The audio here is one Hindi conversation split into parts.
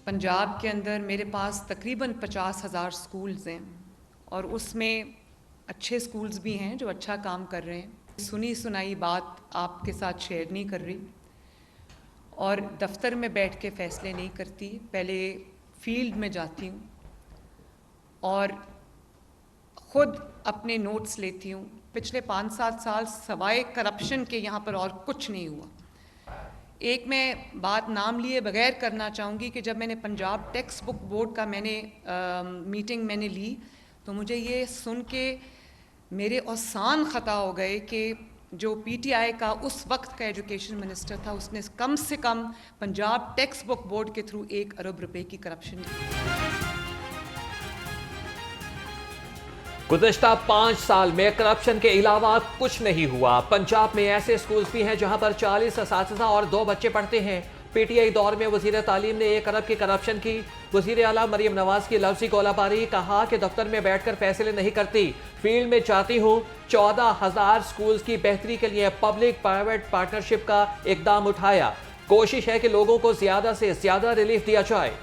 पंजाब के अंदर मेरे पास तकरीबन 50,000 स्कूल्स हैं और उसमें अच्छे स्कूल्स भी हैं जो अच्छा काम कर रहे हैं। सुनी सुनाई बात आपके साथ शेयर नहीं कर रही और दफ्तर में बैठ के फ़ैसले नहीं करती, पहले फील्ड में जाती हूँ और ख़ुद अपने नोट्स लेती हूँ। पिछले 5-7 साल सवाए करप्शन के यहाँ पर और कुछ नहीं हुआ। एक मैं बात नाम लिए बगैर करना चाहूँगी कि जब मैंने पंजाब टेक्स्ट बुक बोर्ड का मीटिंग मैंने ली तो मुझे ये सुन के मेरे औसान ख़ता हो गए कि जो पीटीआई का उस वक्त का एजुकेशन मिनिस्टर था उसने कम से कम पंजाब टेक्स्ट बुक बोर्ड के थ्रू 1 अरब रुपए की करप्शन की। गुज़िश्ता 5 साल में करप्शन के अलावा कुछ नहीं हुआ। पंजाब में ऐसे स्कूल्स भी हैं जहां पर 40 असातिज़ा और 2 बच्चे पढ़ते हैं। पीटीआई दौर में वज़ीर तालीम ने 1 अरब की करप्शन की। वज़ीर आला मरियम नवाज की लफ्ज़ी गोलाबारी, कहा कि दफ्तर में बैठकर फैसले नहीं करती, फील्ड में जाती हूँ। 14,000 स्कूल्स की बेहतरी के लिए पब्लिक प्राइवेट पार्टनरशिप का इकदाम उठाया। कोशिश है कि लोगों को ज़्यादा से ज़्यादा रिलीफ दिया जाए।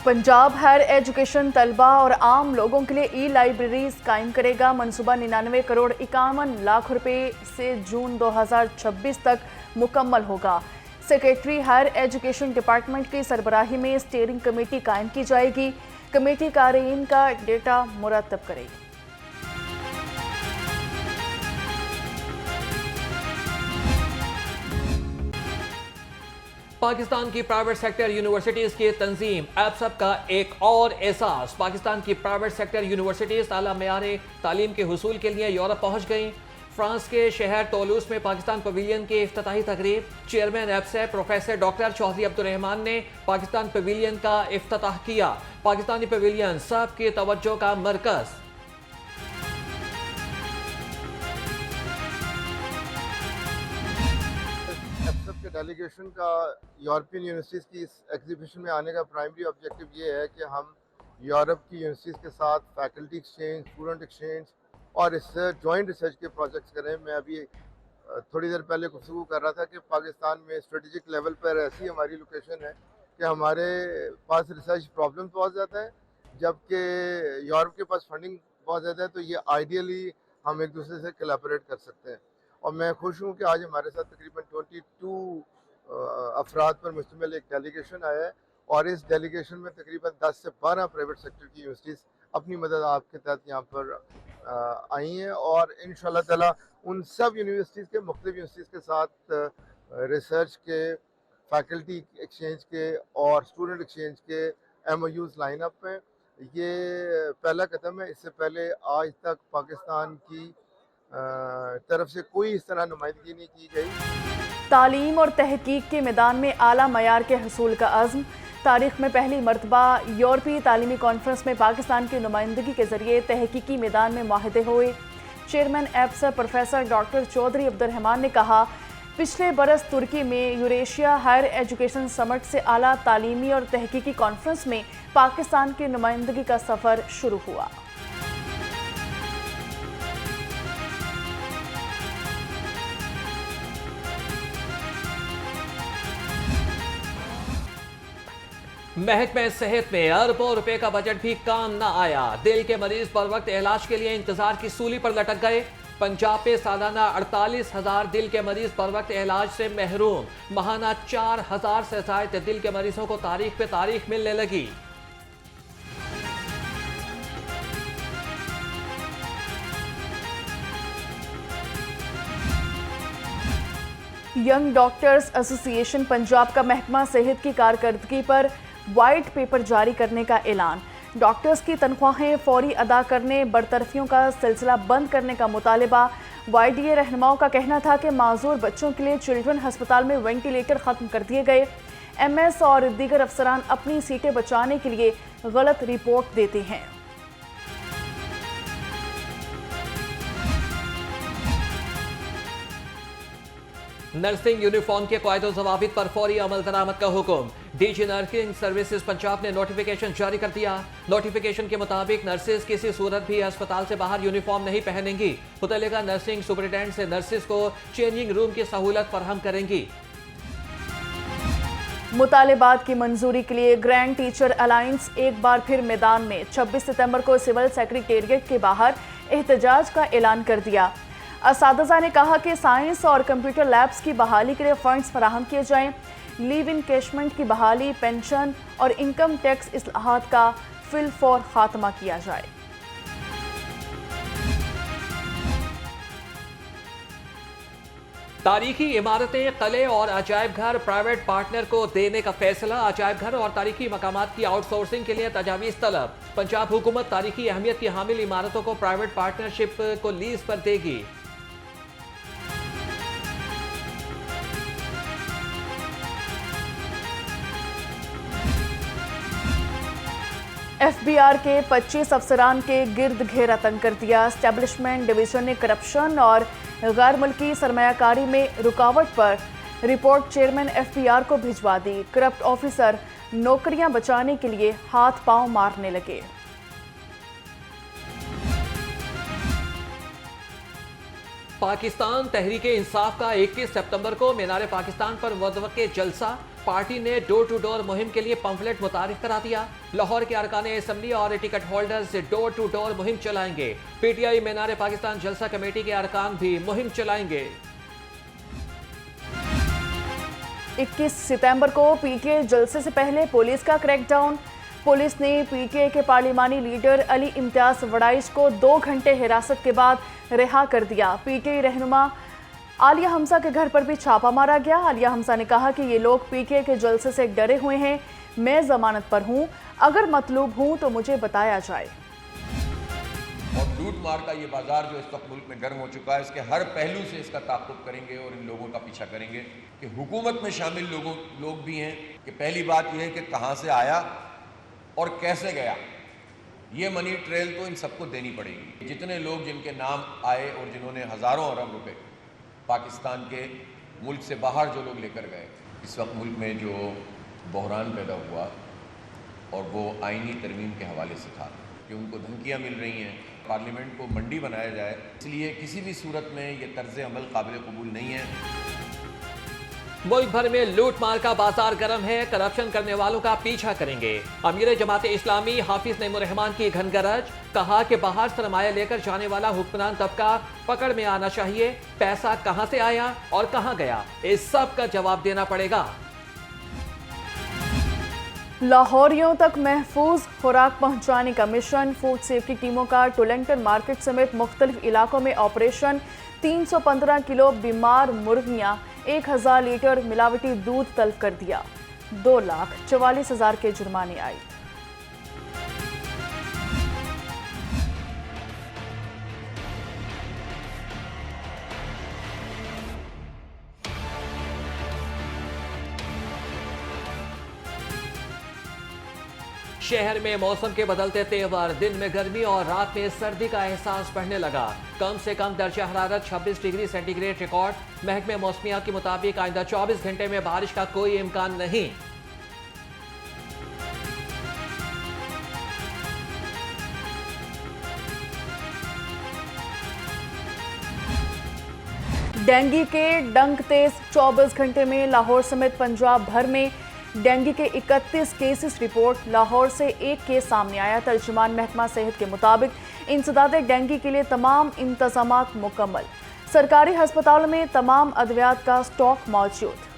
पंजाब हायर एजुकेशन तलबा और आम लोगों के लिए ई लाइब्रेरीज कायम करेगा। मनसूबा 99 करोड़ 51 लाख रुपए से जून 2026 तक मुकम्मल होगा। सेक्रेटरी हायर एजुकेशन डिपार्टमेंट की सरबराही में स्टीयरिंग कमेटी कायम की जाएगी। कमेटी कारीन का डेटा मुरतब करेगी। पाकिस्तान की प्राइवेट सेक्टर यूनिवर्सिटीज़ की तंजीम एप्सप का एक और एहसास। पाकिस्तान की प्राइवेट सेक्टर यूनिवर्सिटीज़ आला मेयारे तालीम के हुसूल के लिए यूरोप पहुँच गई। फ्रांस के शहर टोलूस में पाकिस्तान पवेलियन की इफ्तिताही तकरीब, चेयरमैन एप्सप प्रोफेसर डॉक्टर चौधरी अब्दुर्रहमान ने पाकिस्तान पवेलियन का इफ्तिताह किया। पाकिस्तानी पवेलियन सब की तवज्जो का मरकज़। डेलीगेशन का यूरोपियन यूनिवर्सिटीज़ की इस एग्जीबिशन में आने का प्राइमरी ऑब्जेक्टिव ये है कि हम यूरोप की यूनिवर्सिटीज़ के साथ फैकल्टी एक्सचेंज, स्टूडेंट एक्सचेंज और रिसर्च, जॉइंट रिसर्च के प्रोजेक्ट्स करें। मैं अभी थोड़ी देर पहले गुफ्तगू कर रहा था कि पाकिस्तान में स्ट्रेटेजिक लेवल पर ऐसी हमारी लोकेशन है कि हमारे पास रिसर्च प्रॉब्लम बहुत ज़्यादा है, जबकि यूरोप के पास फंडिंग बहुत ज़्यादा है। तो ये आइडियली हम एक दूसरे से कोलैबोरेट कर सकते हैं और मैं खुश हूँ कि आज हमारे साथ तकरीबन 22 अफराद पर मुश्तमिल एक डेलीगेशन आया है और इस डेलीगेशन में तकरीबन 10 से 12 प्राइवेट सेक्टर की यूनिवर्सिटीज़ अपनी मदद आपके तहत यहाँ पर आई हैं और इंशाल्लाह ताला उन सब यूनिवर्सिटीज़ के मुख्तलिफ यूनिवर्सिटीज़ के साथ रिसर्च के, फैकल्टी एक्सचेंज के और स्टूडेंट एक्सचेंज के MOUs लाइन अप हैं। ये पहला कदम है। इससे पहले आज तक पाकिस्तान की तरफ से कोई इस तरह नुमाइंदगी नहीं की गई। तालीम और तहकीक के मैदान में आला मयार के हसूल का अज़्म। तारीख में पहली मरतबा यूरोपीय तालीमी कॉन्फ्रेंस में पाकिस्तान की नुमाइंदगी के जरिए तहकीकी मैदान में माहिदे हुए। चेयरमैन एप्सप प्रोफेसर डॉक्टर चौधरी अब्दुर्रहमान ने कहा, पिछले बरस तुर्की में यूरेशिया हायर एजुकेशन समिट से आला तालीमी और तहकीकी कॉन्फ्रेंस में पाकिस्तान की नुमाइंदगी का सफ़र शुरू हुआ। महकमे सेहत में अरबों रुपए का बजट भी काम न आया। दिल के मरीज पर वक्त इलाज के लिए इंतजार की सूली पर लटक गए। पंजाब में सालाना 48,000 दिल के मरीज पर वक्त इलाज से महरूम। माहाना 4,000 से ज्यादा दिल के मरीजों को तारीख पे तारीख मिलने लगी। यंग डॉक्टर्स एसोसिएशन पंजाब का महकमा सेहत की कारकर्दगी पर वाइट पेपर जारी करने का ऐलान। डॉक्टर्स की तनख्वाहें फौरी अदा करने, बरतरफियों का सिलसिला बंद करने का मुतालिबा। YDA रहनुमाओं का कहना था कि माजूर बच्चों के लिए चिल्ड्रन अस्पताल में वेंटिलेटर ख़त्म कर दिए गए। MS और दीगर अफसरान अपनी सीटें बचाने के लिए गलत रिपोर्ट देते हैं। नर्सिंग यूनिफॉर्म के कायदो ज़वाबित पर फौरी अमल दरामद का हुक्म। डीजी नर्सिंग सर्विसेज पंजाब ने नोटिफिकेशन जारी कर दिया। नोटिफिकेशन के मुताबिक नर्सेज किसी सूरत भी अस्पताल से बाहर यूनिफॉर्म नहीं पहनेंगी। मुतल्लिका नर्सिंग सुपरिटेंडेंट से नर्सेज को चेंजिंग रूम की सहूलत फराहम करेंगी। मुतालिबात की मंजूरी के लिए ग्रैंड टीचर अलायंस एक बार फिर मैदान में 26 सितंबर को सिविल सेक्रेटेरिएट के बाहर एहतजाज का ऐलान कर दिया। असातिज़ा ने कहा कि साइंस और कंप्यूटर लैब्स की बहाली के लिए फंड्स फराहम किए जाएं, लीव इनकेशमेंट की बहाली, पेंशन और इनकम टैक्स इस्लाहात का फिल फौर खात्मा किया जाए। तारीखी इमारतें, किले और अजायब घर प्राइवेट पार्टनर को देने का फैसला। अजायब घर और तारीखी मकामात की आउटसोर्सिंग के लिए तजावीज़ तलब। पंजाब हुकूमत तारीखी अहमियत की हामिल इमारतों को प्राइवेट पार्टनरशिप को लीज पर देगी। एफबीआर के 25 अफसरान के गिर्द घेरा तंग कर दिया। एस्टेब्लिशमेंट डिवीजन ने करप्शन और गैर मुल्की सरमायाकारी में रुकावट पर रिपोर्ट चेयरमैन एफबीआर को भिजवा दी। करप्ट ऑफिसर नौकरियां बचाने के लिए हाथ पांव मारने लगे। पाकिस्तान तहरीक इंसाफ का 21 सितंबर को मीनार पाकिस्तान पर मुतवक्के जलसा। पार्टी ने डोर टू डोर मुहिम के लिए पंफलेट मुतारिफ करा दिया। लाहौर के अरकान असम्बली और ticket holders door to door मुहिम चलाएंगे। पीटीआई मीनार पाकिस्तान जलसा कमेटी के अरकान भी मुहिम चलाएंगे। 21 सितंबर को पीटीआई जलसे से पहले पुलिस का क्रैकडाउन। पुलिस ने पीटीआई के पार्लिमानी लीडर अली इम्तियाज वड़ाइश को 2 घंटे हिरासत के बाद रिहा कर दिया। पीटीआई रहनुमा आलिया हमजा के घर पर भी छापा मारा गया। आलिया हमजा ने कहा कि ये लोग पीटीआई के जलसे से डरे हुए हैं। मैं जमानत पर हूं, अगर मतलूब हूं तो मुझे बताया जाए। और लूट मार का ये बाजार जो इस वक्त मुल्क में गर्म हो चुका है, इसके हर पहलू से इसका ताक़ुब करेंगे और इन लोगों का पीछा करेंगे कि हुकूमत में शामिल लोग भी हैं कि पहली बात यह है कि कहाँ से आया और कैसे गया। ये मनी ट्रेल तो इन सबको देनी पड़ेगी। जितने लोग जिनके नाम आए और जिन्होंने हज़ारों अरब रुपए पाकिस्तान के मुल्क से बाहर जो लोग लेकर गए, इस वक्त मुल्क में जो बहरान पैदा हुआ और वो आईनी तरमीम के हवाले से था कि उनको धमकियाँ मिल रही हैं, पार्लियामेंट को मंडी बनाया जाए, इसलिए किसी भी सूरत में ये तर्ज अमल काबिल कबूल नहीं है। मुल्क भर में लूट मार का बाजार गर्म है। करप्शन करने वालों का पीछा करेंगे। अमीर जमात इस्लामी हाफिज नईमुर्रहमान की घनगरज। कहा कि बाहर सरमाया लेकर जाने वाला हुक्मरान तबका पकड़ में आना चाहिए। पैसा कहां से आया और कहां गया, इस सब का जवाब देना पड़ेगा। लाहौरियों तक महफूज खुराक पहुंचाने का मिशन। फूड सेफ्टी टीमों का टोलेंटन मार्केट समेत मुख्तलिफ इलाकों में ऑपरेशन। 315 किलो बीमार मुर्गियां, 1000 लीटर मिलावटी दूध तलब कर दिया। 2,44,000 के जुर्माने आए। शहर में मौसम के बदलते तेवर, दिन में गर्मी और रात में सर्दी का एहसास बढ़ने लगा। कम से कम दर्जा हरारत 26 डिग्री सेंटीग्रेड रिकॉर्ड। महकमे मौसमियात के मुताबिक आइंदा 24 घंटे में बारिश का कोई इम्कान नहीं। डेंगू के डंक तेज। 24 घंटे में लाहौर समेत पंजाब भर में डेंगू के 31 केसेस रिपोर्ट। लाहौर से एक केस सामने आया। तर्जुमान महकमा सेहत के मुताबिक इंसदाद डेंगू के लिए तमाम इंतजामात मुकम्मल। सरकारी अस्पतालों में तमाम अद्वियात का स्टॉक मौजूद।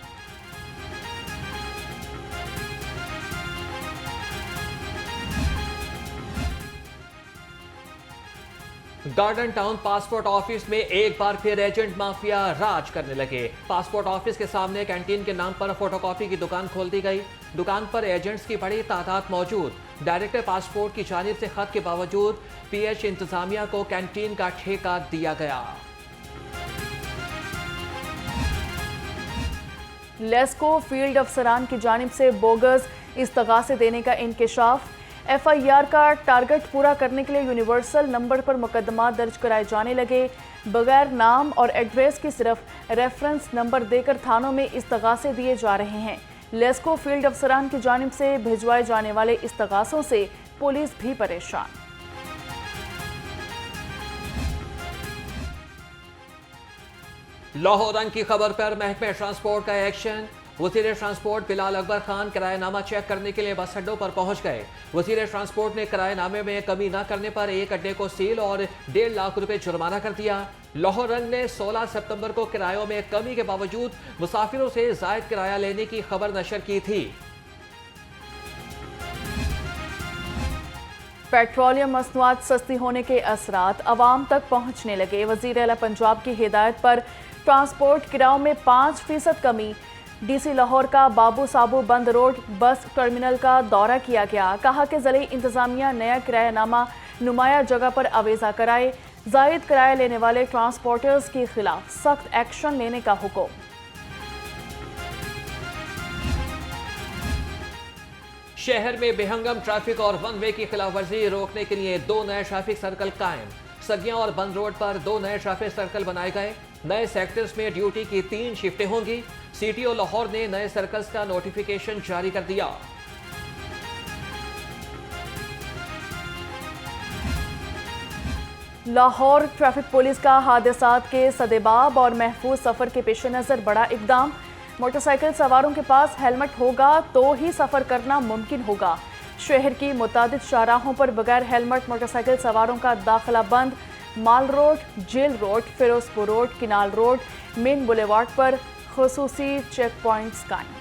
गार्डन टाउन पासपोर्ट ऑफिस में एक बार फिर एजेंट माफिया राज करने लगे। पासपोर्ट ऑफिस के सामने कैंटीन के नाम पर फोटोकॉपी की दुकान खोल दी गई। दुकान पर एजेंट्स की बड़ी तादाद मौजूद। डायरेक्टर पासपोर्ट की जानिब से खत के बावजूद पीएच इंतजामिया को कैंटीन का ठेका दिया गया। लेस्को फील्ड अफसरान की जानिब से बोगस इस्तगासे देने का इंकशाफ। एफआईआर का टारगेट पूरा करने के लिए यूनिवर्सल नंबर पर मुकदमा दर्ज कराए जाने लगे। बगैर नाम और एड्रेस की सिर्फ रेफरेंस नंबर देकर थानों में इस्तगासे दिए जा रहे हैं। लेस्को फील्ड अफसरान की जानिब से भिजवाए जाने वाले इस्तगासों से पुलिस भी परेशान। लाहौर रंग की खबर पर महकमे ट्रांसपोर्ट का एक्शन। वजीर ट्रांसपोर्ट बिलाल अकबर खान किरायानामा चेक करने के लिए बस अड्डों पर पहुंच गए। वजीर ट्रांसपोर्ट ने किरायानामे में कमी न करने पर एक अड्डे को सील और 1.5 लाख रुपए जुर्माना कर दिया। लाहौर रंग ने 16 सितंबर को किरायों में कमी के बावजूद मुसाफिरों से जायद किराया लेने की खबर नशर की थी। पेट्रोलियम मसनूआत सस्ती होने के असरात अवाम तक पहुंचने लगे। वजीर आला पंजाब की हिदायत पर ट्रांसपोर्ट किरायों में 5% कमी। डीसी लाहौर का बाबू साबू बंद रोड बस टर्मिनल का दौरा किया गया। कहा कि ज़िले इंतजामिया नया किरायानामा नुमाया जगह पर अवेजा कराए। जायद किराया लेने वाले ट्रांसपोर्टर्स के खिलाफ सख्त एक्शन लेने का हुक्म। शहर में बेहंगम ट्रैफिक और वन वे की खिलाफ वर्जी रोकने के लिए 2 नए ट्रैफिक सर्कल कायम। सगियां और बंद रोड पर 2 नए ट्रैफिक सर्कल बनाए गए। नए सेक्टर्स में ड्यूटी की 3 शिफ्टें होंगी। सीटीओ लाहौर ने नए सर्कल्स का नोटिफिकेशन जारी कर दिया। लाहौर ट्रैफिक पुलिस का हादसात के सदेबाब और महफूज सफर के पेश नज़र बड़ा इकदाम। मोटरसाइकिल सवारों के पास हेलमेट होगा तो ही सफर करना मुमकिन होगा। शहर की मुतादिद शाहराहों पर बगैर हेलमेट मोटरसाइकिल सवारों का दाखिला बंद। Mall Road, Jail Road, Ferozepur Road, Canal Road, Main Boulevard पर खुसूसी चेक पॉइंट्स कायम।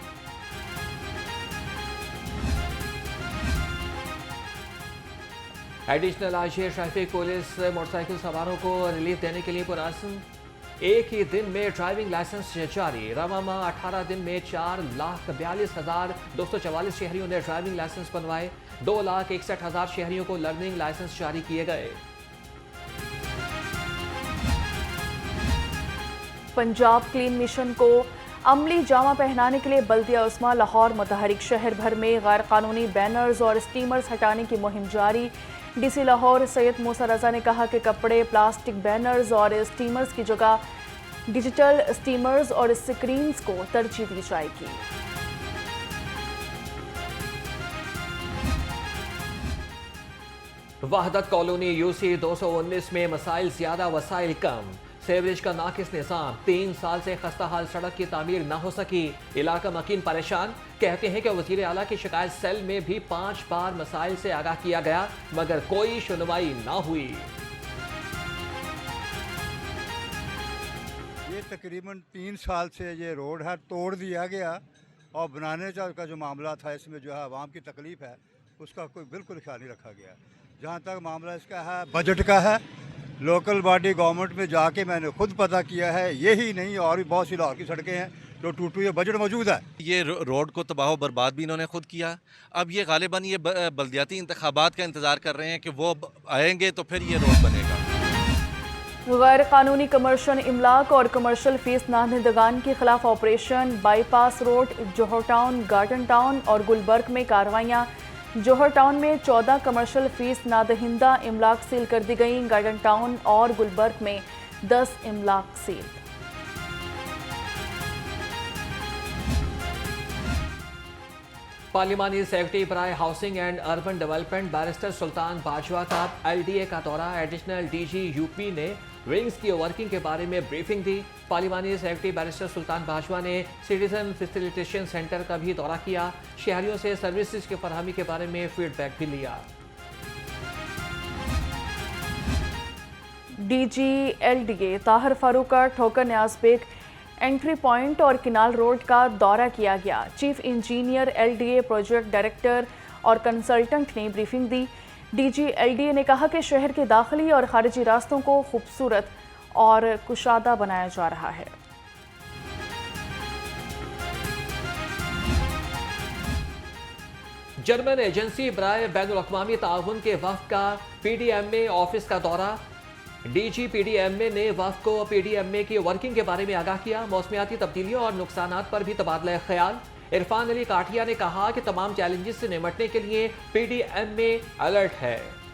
Additional IG traffic police motorcycle सवारों को रिलीफ देने के लिए पुरअज़्म। एक ही दिन में ड्राइविंग लाइसेंस जारी। रवा माह 18 दिन में 4,42,244 शहरियों ने ड्राइविंग लाइसेंस बनवाए। 2,61,000 शहरियों को लर्निंग लाइसेंस जारी किए गए। पंजाब क्लीन मिशन को अमली जामा पहनाने के लिए बल्दिया उस्मा लाहौर मुतहरिक। शहर भर में गैर कानूनी बैनर्स और स्टीमर्स हटाने की मुहिम जारी। डीसी लाहौर सैयद मूसा रजा ने कहा कि कपड़े, प्लास्टिक बैनर्स और स्टीमर्स की जगह डिजिटल स्टीमर्स और स्क्रीन्स को तरजीह दी जाएगी। वहदत कॉलोनी यूसी 219 में मसाइल ज्यादा वसाइल कम। सेवरेज का नाकिस निज़ाम। 3 साल से खस्ता हाल सड़क की तामीर न हो सकी। इलाका मकीन परेशान। कहते हैं कि वज़ीर आला की शिकायत सेल में भी 5 बार मसाइल से आगाह किया गया मगर कोई सुनवाई न हुई। ये तकरीबन 3 साल से ये रोड है तोड़ दिया गया और बनाने का जो मामला था इसमें जो है आवाम की तकलीफ है उसका कोई बिल्कुल ख्याल नहीं रखा गया। जहाँ तक मामला इसका है बजट का है, लोकल बॉडी गवर्नमेंट में जाके मैंने खुद पता किया है, यही नहीं और भी बहुत सी लाहौर की सड़कें हैं जो टूटी हुई बजट मौजूद है। ये रोड को तबाह बर्बाद भी इन्होंने खुद किया। अब ये गालिबन ये बल्दियाती इंतखाबात का इंतज़ार कर रहे हैं कि वो आएंगे तो फिर ये रोड बनेगा। गैर कानूनी कमर्शियल इमलाक और कमर्शियल फीस नादहिंदगान के खिलाफ operation. Bypass road, Johar Town, Garden Town और गुलबर्ग में कार्रवाइयाँ। जोहर टाउन में 14 कमर्शियल फीस नादहिंदा इमलाक सील कर दी गई। गार्डन टाउन और गुलबर्ग में 10 इमलाक सील। पार्लिमानी सेक्रेटरी बराए housing and urban development barrister Sultan Bajwa का LDA का दौरा। एडिशनल DG UP ने विंग्स की वर्किंग के बारे में ब्रीफिंग दी। पार्लिमानी सेक्रेटरी बैरिस्टर सुल्तान बाजवा ने सिटीजन फैसिलिटेशन सेंटर का भी दौरा किया। शहरियों से सर्विसेज की फरहमी के बारे में फीडबैक भी लिया। DG LDA ताहिर फारूक का ठोकर न्याज बेग एंट्री पॉइंट और किनाल रोड का दौरा किया गया। Chief engineer LDA project director और कंसल्टेंट ने ब्रीफिंग दी। DG LDA ने कहा कि शहर के दाखिली और खारिजी रास्तों को खूबसूरत और कुशादा बनाया जा रहा है। जर्मन एजेंसी बराए बैनुल-अक़वामी ताउन के वफ़द का PDMA ऑफिस का दौरा। DG PDMA ने वफ़द को PDMA की वर्किंग के बारे में आगाह किया। मौसमियाती तब्दीलियों और नुकसानात पर भी तबादला ख्याल। इरफान अली काठिया ने कहा कि तमाम चैलेंजेस से निपटने के लिए PDMA अलर्ट है।